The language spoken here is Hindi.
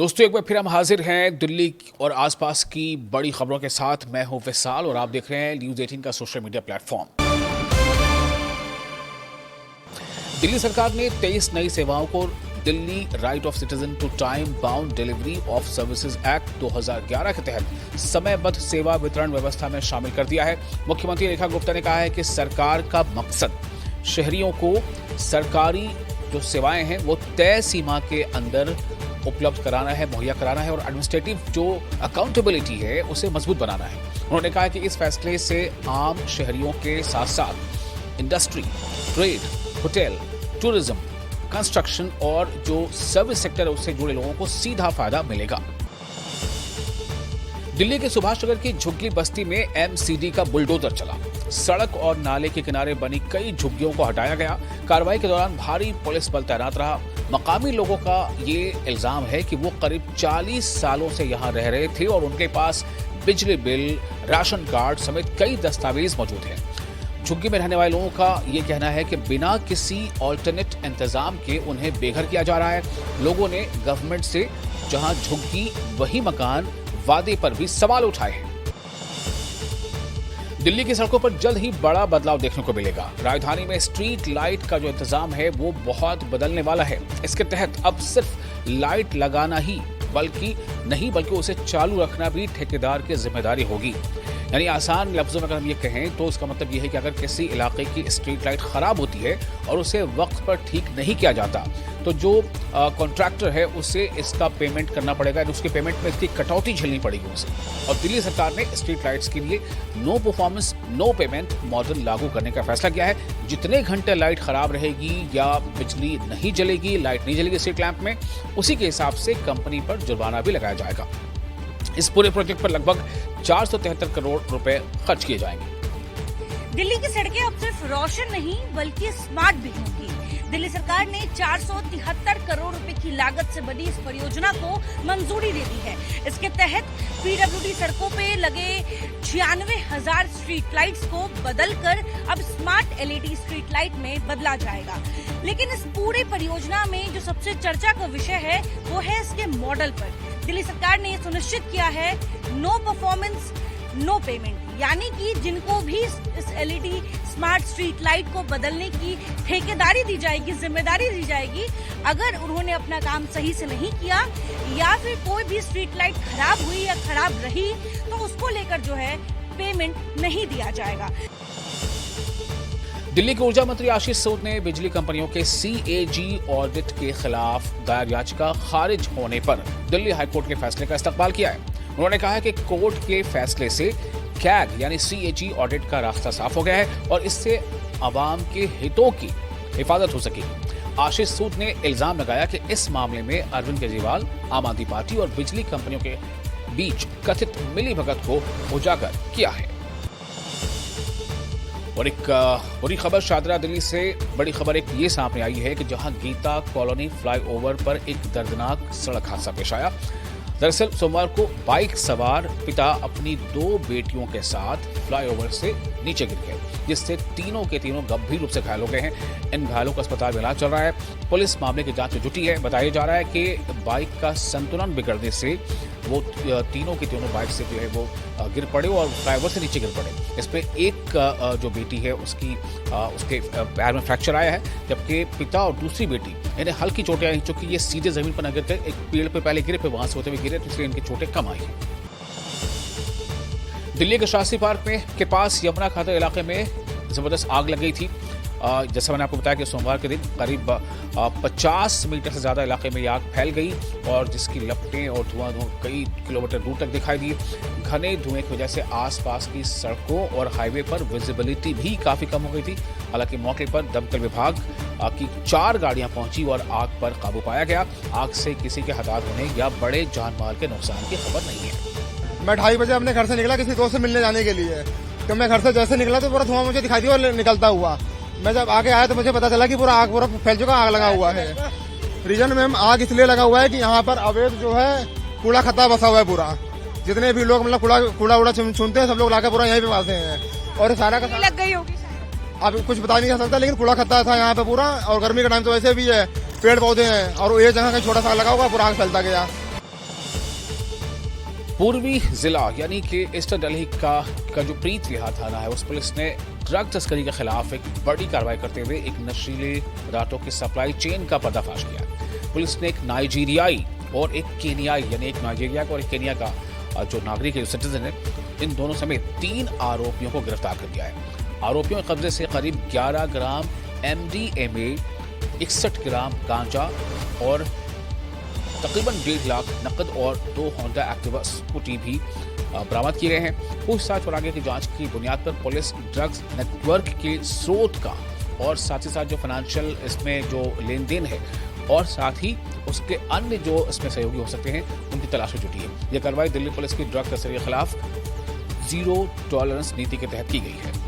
दोस्तों एक बार फिर हम हाजिर हैं दिल्ली और आसपास की बड़ी खबरों के साथ। मैं हूं विशाल और आप देख रहे हैं न्यूज़ 18 का सोशल मीडिया प्लेटफॉर्म। दिल्ली सरकार ने 23 नई सेवाओं को Delhi right of citizen to time bound delivery of services act 2011 के तहत समयबद्ध सेवा वितरण व्यवस्था में शामिल कर दिया है। मुख्यमंत्री रेखा गुप्ता ने कहा है कि सरकार का मकसद शहरियों को सरकारी जो सेवाएं हैं वो तय सीमा के अंदर उपलब्ध कराना है, मुहैया कराना है और एडमिनिस्ट्रेटिव जो अकाउंटेबिलिटी है उसे मजबूत बनाना है। उन्होंने कहा कि इस फैसले से आम शहरियों के साथ साथ industry, trade, hotel, tourism, construction और जो सर्विस सेक्टर है उससे जुड़े लोगों को सीधा फायदा मिलेगा। दिल्ली के सुभाष नगर की झुग्गी बस्ती में एमसीडी का बुलडोजर चला। सड़क और नाले के किनारे बनी कई झुग्गियों को हटाया गया। कार्रवाई के दौरान भारी पुलिस बल तैनात रहा। मकामी लोगों का ये इल्जाम है कि वो करीब 40 सालों से यहाँ रह रहे थे और उनके पास बिजली बिल, राशन कार्ड समेत कई दस्तावेज मौजूद हैं। झुग्गी में रहने वाले लोगों का ये कहना है कि बिना किसी ऑल्टरनेट इंतजाम के उन्हें बेघर किया जा रहा है। लोगों ने गवर्नमेंट से जहां झुग्गी वही मकान वादे पर भी सवाल उठाए हैं। दिल्ली की सड़कों पर जल्द ही बड़ा बदलाव देखने को मिलेगा। राजधानी में स्ट्रीट लाइट का जो इंतजाम है वो बहुत बदलने वाला है। इसके तहत अब सिर्फ लाइट लगाना ही बल्कि उसे चालू रखना भी ठेकेदार की जिम्मेदारी होगी। यानी आसान लफ्जों में अगर हम ये कहें तो इसका मतलब ये है कि अगर किसी इलाके की स्ट्रीट लाइट खराब होती है और उसे वक्त पर ठीक नहीं किया जाता तो जो कॉन्ट्रैक्टर है उसे इसका पेमेंट करना पड़ेगा, उसके पेमेंट में इसकी कटौती झेलनी पड़ेगी उसे। और दिल्ली सरकार ने स्ट्रीट लाइट्स के लिए no performance no payment model लागू करने का फैसला किया है। जितने घंटे लाइट खराब रहेगी या बिजली नहीं जलेगी, लाइट नहीं जलेगी स्ट्रीट लैंप में, उसी के हिसाब से कंपनी पर जुर्माना भी लगाया जाएगा। इस पूरे प्रोजेक्ट पर लगभग 473 करोड़ रुपए खर्च किए जाएंगे। दिल्ली की सड़कें अब सिर्फ रोशन नहीं बल्कि स्मार्ट भी होंगी। दिल्ली सरकार ने 473 करोड़ रुपए की लागत से बनी इस परियोजना को मंजूरी दे दी है। इसके तहत पीडब्ल्यूडी सड़कों पे लगे 96,000 स्ट्रीट लाइट्स को बदलकर अब स्मार्ट एलईडी स्ट्रीट लाइट में बदला जाएगा। लेकिन इस पूरी परियोजना में जो सबसे चर्चा का विषय है वो है इसके मॉडल पर। दिल्ली सरकार ने ये सुनिश्चित किया है नो परफॉर्मेंस नो पेमेंट, यानी कि जिनको भी इस एलईडी स्मार्ट स्ट्रीट लाइट को बदलने की ठेकेदारी दी जाएगी, जिम्मेदारी दी जाएगी, अगर उन्होंने अपना काम सही से नहीं किया या फिर कोई भी स्ट्रीट लाइट खराब हुई या खराब रही तो उसको लेकर जो है पेमेंट नहीं दिया जाएगा। दिल्ली के ऊर्जा मंत्री आशीष सूद ने बिजली कंपनियों के सीएजी ऑडिट के खिलाफ दायर याचिका खारिज होने पर दिल्ली हाईकोर्ट के फैसले का इस्तकबाल किया है। उन्होंने कहा है कि कोर्ट के फैसले से कैग यानी सीएजी ऑडिट का रास्ता साफ हो गया है और इससे आवाम के हितों की हिफाजत हो सकेगी। आशीष सूद ने इल्जाम लगाया कि इस मामले में अरविंद केजरीवाल, आम आदमी पार्टी और बिजली कंपनियों के बीच कथित मिलीभगत को उजागर किया है। और एक बुरी खबर शादरा दिल्ली से बड़ी खबर एक ये सामने आई है कि जहां गीता कॉलोनी फ्लाईओवर पर एक दर्दनाक सड़क हादसा पेश आया। दरअसल सोमवार को बाइक सवार पिता अपनी 2 बेटियों के साथ फ्लाईओवर से नीचे गिर गए, जिससे तीनों के तीनों गंभीर रूप से घायल हो गए हैं। इन घायलों का अस्पताल में इलाज चल रहा है। पुलिस मामले की जांच में जुटी है। बताया जा रहा है कि बाइक का संतुलन बिगड़ने से वो तीनों की तीनों बाइक से जो है वो गिर पड़े और फ्लाईओवर से नीचे गिर पड़े। इसमें एक जो बेटी है उसके पैर में फ्रैक्चर आया है, जबकि पिता और दूसरी बेटी इन्हें हल्की चोटें आई, चूंकि ये सीधे जमीन पर न गिर कर एक पेड़ पे पहले गिरे, फिर वहां से होते हुए गिरे, तो इसलिए इनकी चोटें कम आई हैं। दिल्ली के शास्त्री पार्क के पास यमुना खातर इलाके में जबरदस्त आग लग गई थी। जैसा मैंने आपको बताया कि सोमवार के दिन करीब 50 मीटर से ज़्यादा इलाके में आग फैल गई और जिसकी लपटें और धुआं कई किलोमीटर दूर तक दिखाई दी। घने धुएं की वजह से आसपास की सड़कों और हाईवे पर विजिबिलिटी भी काफ़ी कम हो गई थी। हालांकि मौके पर दमकल विभाग की 4 गाड़ियां पहुंची और आग पर काबू पाया गया। आग से किसी के हताहत होने या बड़े जान माल के नुकसान की खबर नहीं है। मैं 2:30 बजे अपने घर से निकला किसी दोस्त से मिलने जाने के लिए, तो मैं घर से जैसे निकला तो पूरा धुआं मुझे दिखाई दिया और निकलता हुआ। मैं जब आगे आया तो मुझे पता चला कि आग पूरा फैल चुका, आग लगा हुआ है। रीजन में आग इसलिए लगा हुआ है कि यहाँ पर अवैध जो है कूड़ा खत्ता बसा हुआ है पूरा। जितने भी लोग मतलब कूड़ा उड़ा छूनते हैं सब लोग लाकर पूरा यहीं पे बसाते हैं और सारा का लग गई होगी। अब कुछ बता नहीं जा सकता, लेकिन कूड़ा खत्ता था यहाँ पे पूरा। और गर्मी का टाइम तो वैसे भी है, पेड़ पौधे हैं और ये जगह कहीं छोटा सा लगा हुआ पूरा आग फैलता गया। पूर्वी जिला यानी कि ईस्टर्न दिल्ली का जो प्रीत विहार थाना है, उस पुलिस ने ड्रग तस्करी के खिलाफ एक बड़ी कार्रवाई करते हुए एक नशीले पदार्थों की सप्लाई चेन का पर्दाफाश किया। पुलिस ने एक नाइजीरियाई और एक केनियाई यानी एक नाइजीरिया का और एक केनिया का जो नागरिक है, सिटीजन है, इन दोनों समेत 3 आरोपियों को गिरफ्तार कर लिया है। आरोपियों के कब्जे से करीब 11 ग्राम MDMA, 61 ग्राम गांजा और तकरीबन 1.5 लाख नकद और 2 होंडा एक्टिवा स्कूटी भी बरामद किए गए हैं। पूछताछ और आगे की जांच की बुनियाद पर पुलिस ड्रग्स नेटवर्क के स्रोत का और साथ ही साथ जो फाइनेंशियल इसमें जो लेन देन है और साथ ही उसके अन्य जो इसमें सहयोगी हो सकते हैं, उनकी तलाश में जुटी है। यह कार्रवाई दिल्ली पुलिस की ड्रग तस्करी के खिलाफ जीरो टॉलरेंस नीति के तहत की गई है।